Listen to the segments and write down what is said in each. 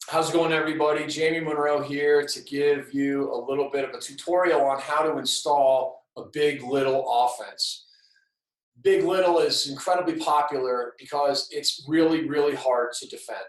How's it going, everybody? Jamie Monroe here to give you a little bit of a tutorial on how to install a big little offense. Big little is incredibly popular because it's really, really hard to defend.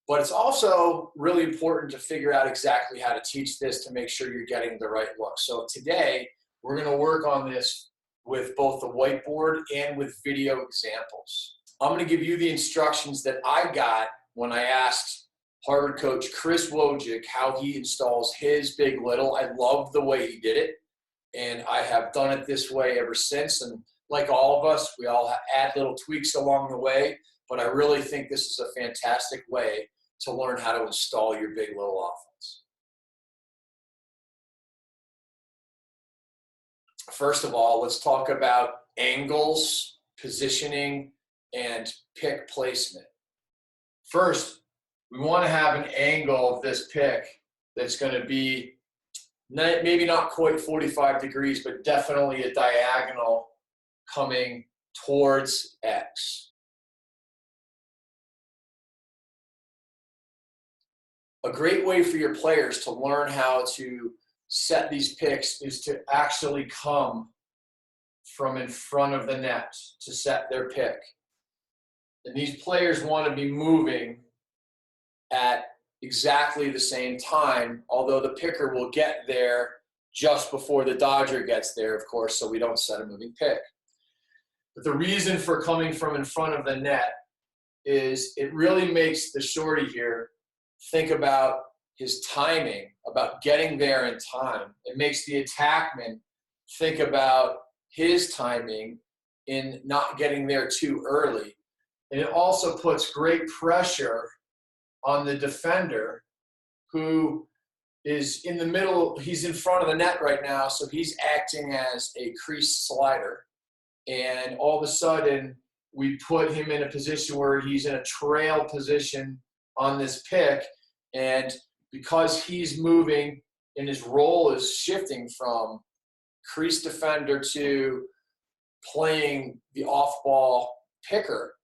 But it's also really important to figure out exactly how to teach this to make sure you're getting the right look. So today, we're going to work on this with both the whiteboard and with video examples. I'm going to give you the instructions that I got when I asked Harvard coach Chris Wojcik how he installs his big little. I love the way he did it, and I have done it this way ever since. And like all of us, we all add little tweaks along the way, but I really think this is a fantastic way to learn how to install your big little offense. First of all, let's talk about angles, positioning, and pick placement. First, we want to have an angle of this pick that's going to be maybe not quite 45 degrees, but definitely a diagonal coming towards X. A great way for your players to learn how to set these picks is to actually come from in front of the net to set their pick. And these players want to be moving at exactly the same time, although the picker will get there just before the dodger gets there, of course, so we don't set a moving pick. But the reason for coming from in front of the net is it really makes the shorty here think about his timing, about getting there in time. It makes the attackman think about his timing in not getting there too early. And it also puts great pressure on the defender, who is in the middle. He's in front of the net right now, so he's acting as a crease slider. And all of a sudden, we put him in a position where he's in a trail position on this pick. And because he's moving and his role is shifting from crease defender to playing the off-ball picker,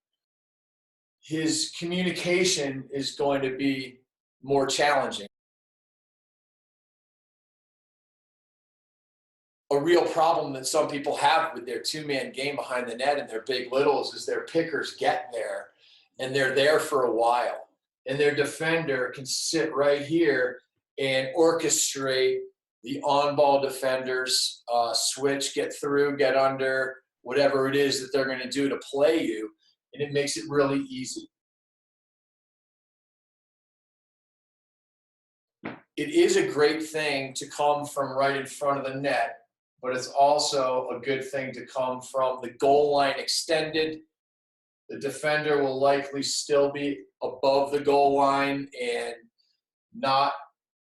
his communication is going to be more challenging. A real problem that some people have with their two-man game behind the net and their big littles is their pickers get there, and they're there for a while. And their defender can sit right here and orchestrate the on-ball defender's switch, get through, get under, whatever it is that they're going to do to play you. And it makes it really easy. It is a great thing to come from right in front of the net, but it's also a good thing to come from the goal line extended. The defender will likely still be above the goal line and not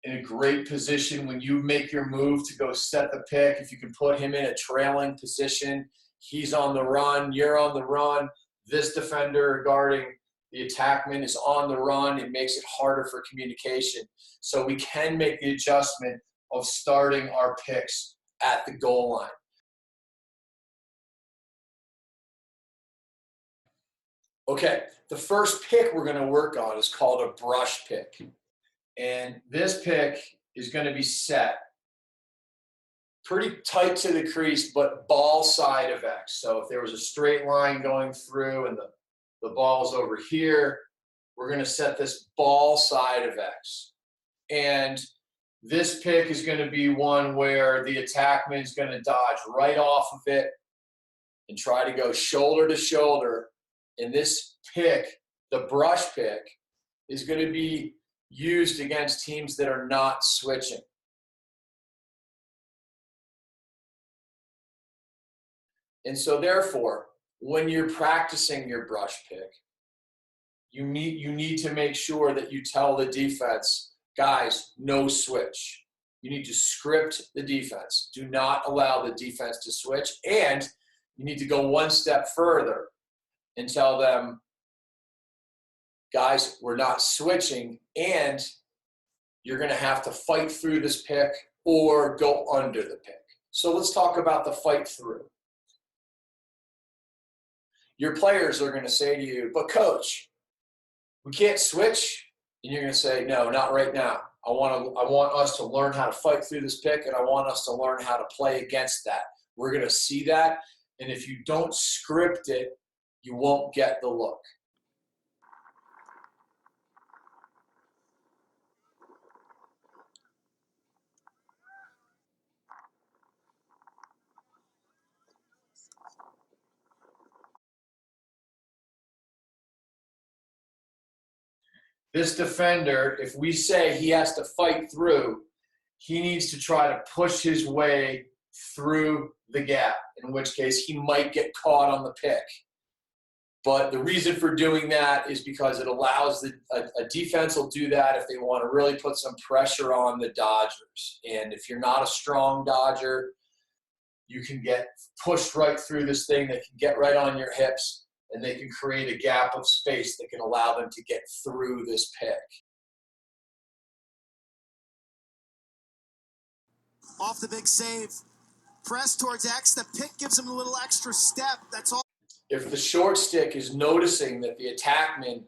in a great position when you make your move to go set the pick. If you can put him in a trailing position, he's on the run, you're on the run. This defender guarding the attackman is on the run. It makes it harder for communication. So we can make the adjustment of starting our picks at the goal line. Okay, the first pick we're going to work on is called a brush pick. And this pick is going to be set pretty tight to the crease, but ball side of X. So if there was a straight line going through and the ball's over here, we're going to set this ball side of X. And this pick is going to be one where the attackman is going to dodge right off of it and try to go shoulder to shoulder. And this pick, the brush pick, is going to be used against teams that are not switching. And so therefore, when you're practicing your brush pick, you need to make sure that you tell the defense, guys, no switch. You need to script the defense. Do not allow the defense to switch. And you need to go one step further and tell them, guys, we're not switching, and you're going to have to fight through this pick or go under the pick. So let's talk about the fight through. Your players are going to say to you, but coach, we can't switch and you're going to say, no, not right now. I want us to learn how to fight through this pick, and I want us to learn how to play against that. We're going to see that, and if you don't script it, you won't get the look. This defender, if we say he has to fight through, he needs to try to push his way through the gap, in which case he might get caught on the pick. But the reason for doing that is because it allows a defense will do that if they want to really put some pressure on the Dodgers. And if you're not a strong Dodger, you can get pushed right through this thing. They can get right on your hips, and they can create a gap of space that can allow them to get through this pick. Off the big save. Press towards X. The pick gives him a little extra step. That's all. If the short stick is noticing that the attackman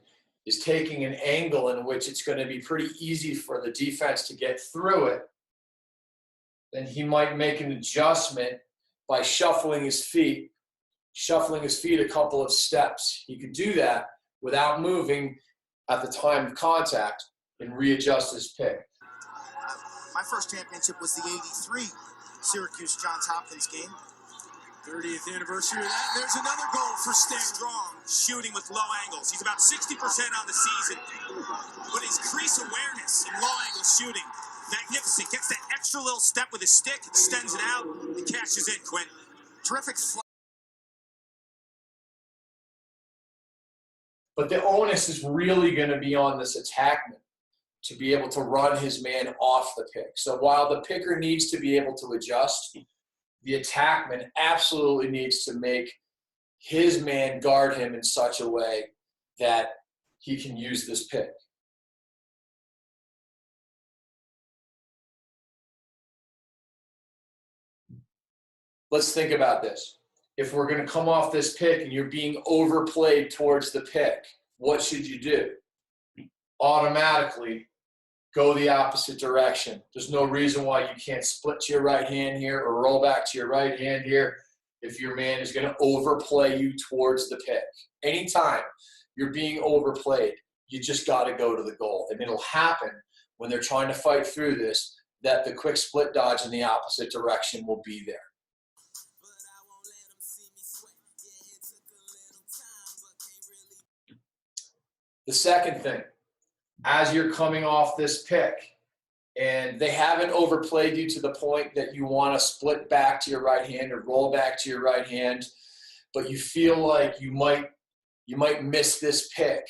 is taking an angle in which it's going to be pretty easy for the defense to get through it, then he might make an adjustment by shuffling his feet a couple of steps. He could do that without moving at the time of contact and readjust his pick. My first championship was the '83 Syracuse Johns Hopkins game. 30th anniversary of that. There's another goal for Strong, shooting with low angles. He's about 60% on the season, but his crease awareness and low angle shooting, magnificent. Gets the extra little step with his stick, extends it out, and cashes in, Quinn. Terrific fly. But the onus is really going to be on this attackman to be able to run his man off the pick. So while the picker needs to be able to adjust, the attackman absolutely needs to make his man guard him in such a way that he can use this pick. Let's think about this. If we're going to come off this pick and you're being overplayed towards the pick, what should you do? Automatically go the opposite direction. There's no reason why you can't split to your right hand here or roll back to your right hand here if your man is going to overplay you towards the pick. Anytime you're being overplayed, you just got to go to the goal. And it'll happen when they're trying to fight through this, that the quick split dodge in the opposite direction will be there. The second thing, as you're coming off this pick and they haven't overplayed you to the point that you want to split back to your right hand or roll back to your right hand, but you feel like you might miss this pick,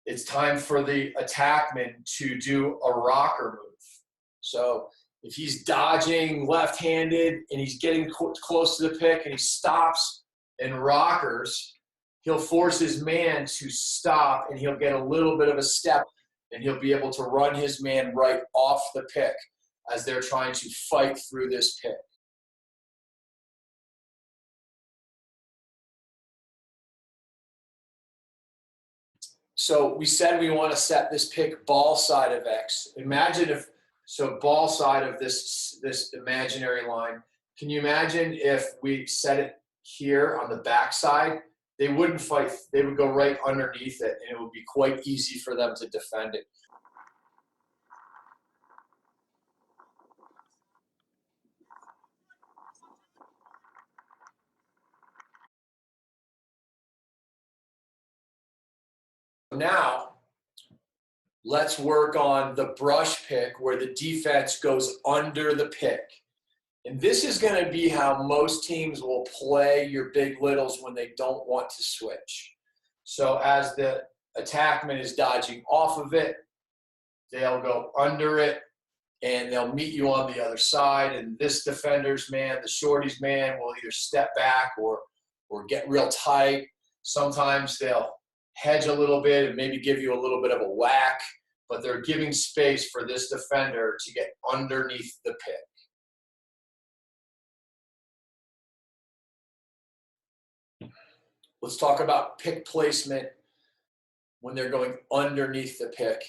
it's time for the attackman to do a rocker move. So if he's dodging left-handed and he's getting close to the pick and he stops and rockers, he'll force his man to stop and he'll get a little bit of a step and he'll be able to run his man right off the pick as they're trying to fight through this pick. So we said we want to set this pick ball side of X. Imagine if, so ball side of this imaginary line. Can you imagine if we set it here on the back side? They wouldn't fight. They would go right underneath it, and it would be quite easy for them to defend it. Now, let's work on the brush pick where the defense goes under the pick. And this is going to be how most teams will play your big littles when they don't want to switch. So as the attackman is dodging off of it, they'll go under it, and they'll meet you on the other side. And this defender's man, the shorty's man, will either step back or get real tight. Sometimes they'll hedge a little bit and maybe give you a little bit of a whack, but they're giving space for this defender to get underneath the pick. Let's talk about pick placement when they're going underneath the pick.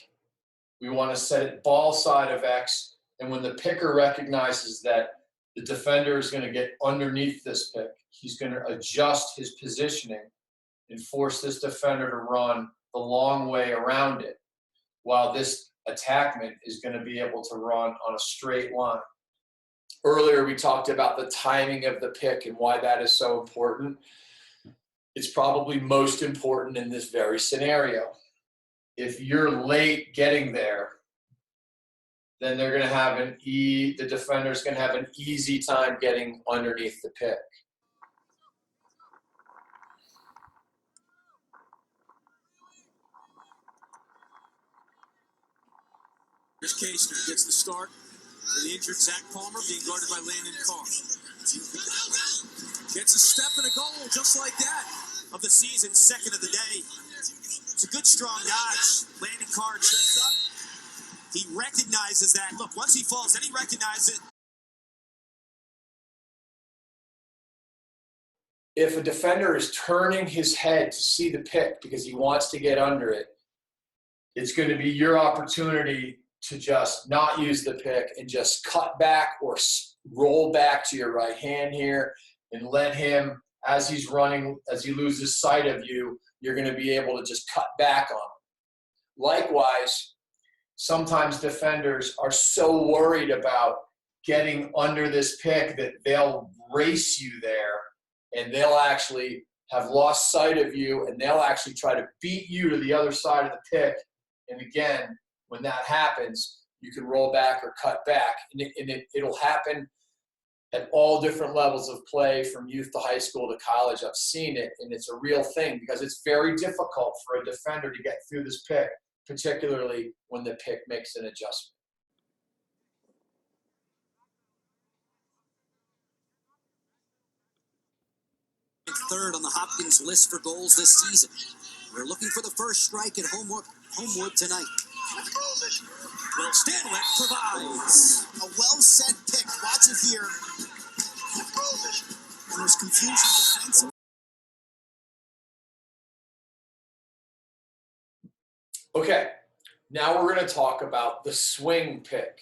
We want to set it ball side of X, and when the picker recognizes that the defender is going to get underneath this pick, he's going to adjust his positioning and force this defender to run the long way around it, while this attackman is going to be able to run on a straight line. Earlier, we talked about the timing of the pick and why that is so important. It's probably most important in this very scenario. If you're late getting there, then they're going to have the defender's going to have an easy time getting underneath the pick. Here's Casey gets the start. The injured Zach Palmer being guarded by Landon Carr. Gets a step and a goal just like that of the season, second of the day. It's a good, strong dodge. Landon Carr trips up. He recognizes that. Look, once he falls, then he recognizes it. If a defender is turning his head to see the pick because he wants to get under it, it's going to be your opportunity to just not use the pick and just cut back or roll back to your right hand here and let him, as he's running, as he loses sight of you, you're going to be able to just cut back on him. Likewise, sometimes defenders are so worried about getting under this pick that they'll race you there and they'll actually have lost sight of you and they'll actually try to beat you to the other side of the pick. And again, when that happens, you can roll back or cut back. And it'll happen at all different levels of play, from youth to high school to college. I've seen it, and it's a real thing because it's very difficult for a defender to get through this pick, particularly when the pick makes an adjustment. Third on the Hopkins list for goals this season. We're looking for the first strike at Homewood tonight. Will Stanwick provides a well-set pick. Watch it here. And there's confusion defensive. Okay, now we're going to talk about the swing pick.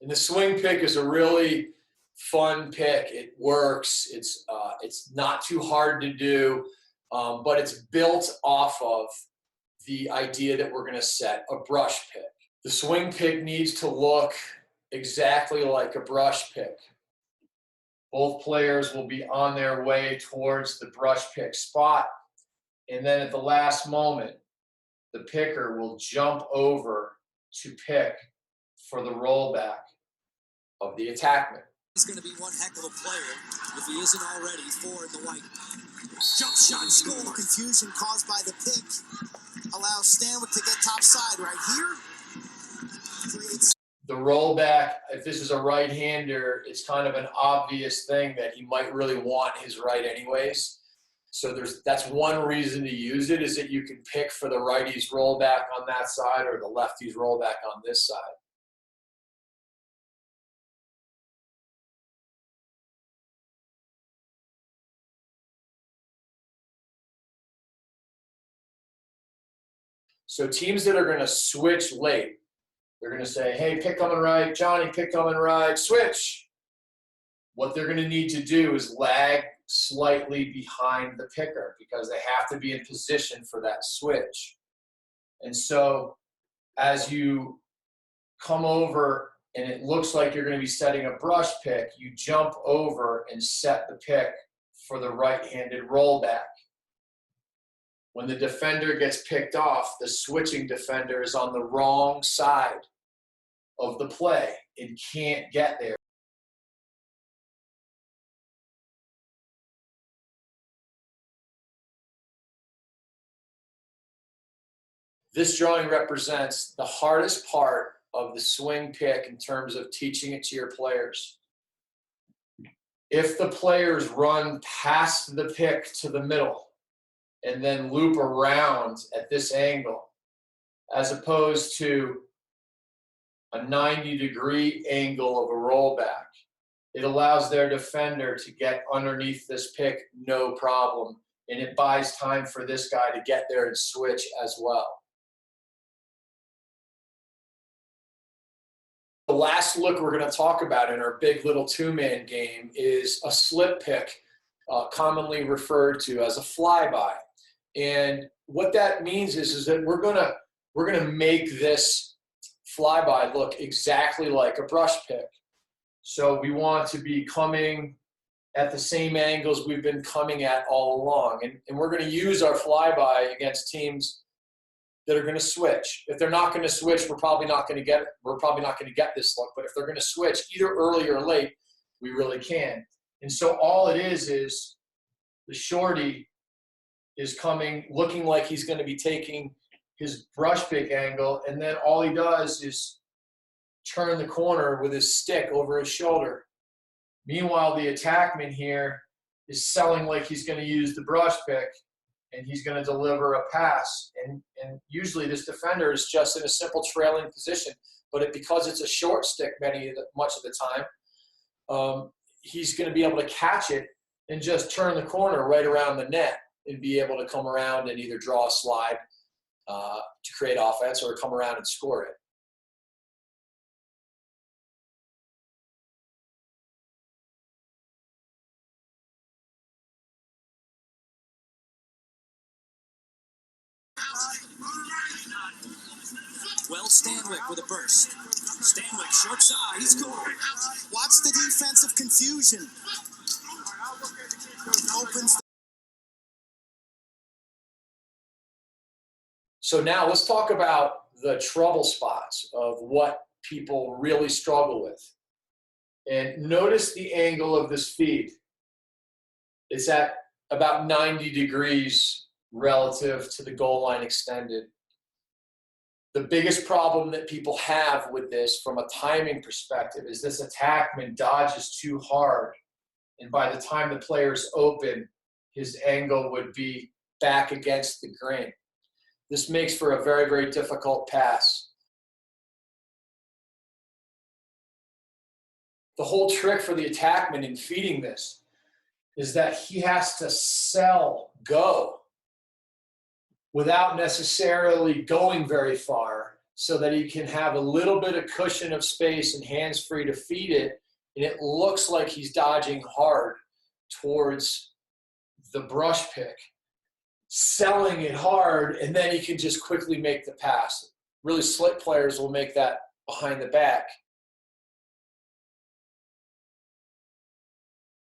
And the swing pick is a really fun pick. It works. It's not too hard to do, but it's built off of the idea that we're going to set a brush pick. The swing pick needs to look exactly like a brush pick. Both players will be on their way towards the brush pick spot, and then at the last moment, the picker will jump over to pick for the rollback of the attackman. He's going to be one heck of a player if he isn't already. 4 in the white. Jump shot, score. Confusion caused by the pick allows Stanwick to get top side right here. The rollback, if this is a right-hander, it's kind of an obvious thing that he might really want his right anyways. So that's one reason to use it, is that you can pick for the righty's rollback on that side or the lefty's rollback on this side. So teams that are going to switch late, they're going to say, hey, pick coming right, Johnny, pick coming right, switch. What they're going to need to do is lag slightly behind the picker because they have to be in position for that switch. And so as you come over and it looks like you're going to be setting a brush pick, you jump over and set the pick for the right-handed rollback. When the defender gets picked off, the switching defender is on the wrong side of the play and can't get there. This drawing represents the hardest part of the swing pick in terms of teaching it to your players. If the players run past the pick to the middle and then loop around at this angle, as opposed to a 90-degree angle of a rollback, it allows their defender to get underneath this pick no problem, and it buys time for this guy to get there and switch as well. The last look we're going to talk about in our big little two-man game is a slip pick, commonly referred to as a flyby. And what that means is that we're gonna make this flyby look exactly like a brush pick. So we want to be coming at the same angles we've been coming at all along. And we're going to use our flyby against teams that are going to switch. If they're not going to switch, we're probably not going to get this look. But if they're going to switch either early or late, we really can. And so all it is the shorty is coming, looking like he's going to be taking his brush pick angle, and then all he does is turn the corner with his stick over his shoulder. Meanwhile, the attackman here is selling like he's going to use the brush pick, and he's going to deliver a pass. And usually this defender is just in a simple trailing position, but because it's a short stick much of the time, he's going to be able to catch it and just turn the corner right around the net and be able to come around and either draw a slide to create offense or come around and score it. Well, Stanwyck with a burst. Stanwyck, short side, he's scoring. Watch the defensive confusion. Opens. So now let's talk about the trouble spots of what people really struggle with. And notice the angle of this feed. It's at about 90 degrees relative to the goal line extended. The biggest problem that people have with this from a timing perspective is this attackman dodges too hard. And by the time the player's open, his angle would be back against the grain. This makes for a very, very difficult pass. The whole trick for the attackman in feeding this is that he has to sell go without necessarily going very far so that he can have a little bit of cushion of space and hands free to feed it. And it looks like he's dodging hard towards the brush pick, selling it hard, and then he can just quickly make the pass. Really slick players will make that behind the back.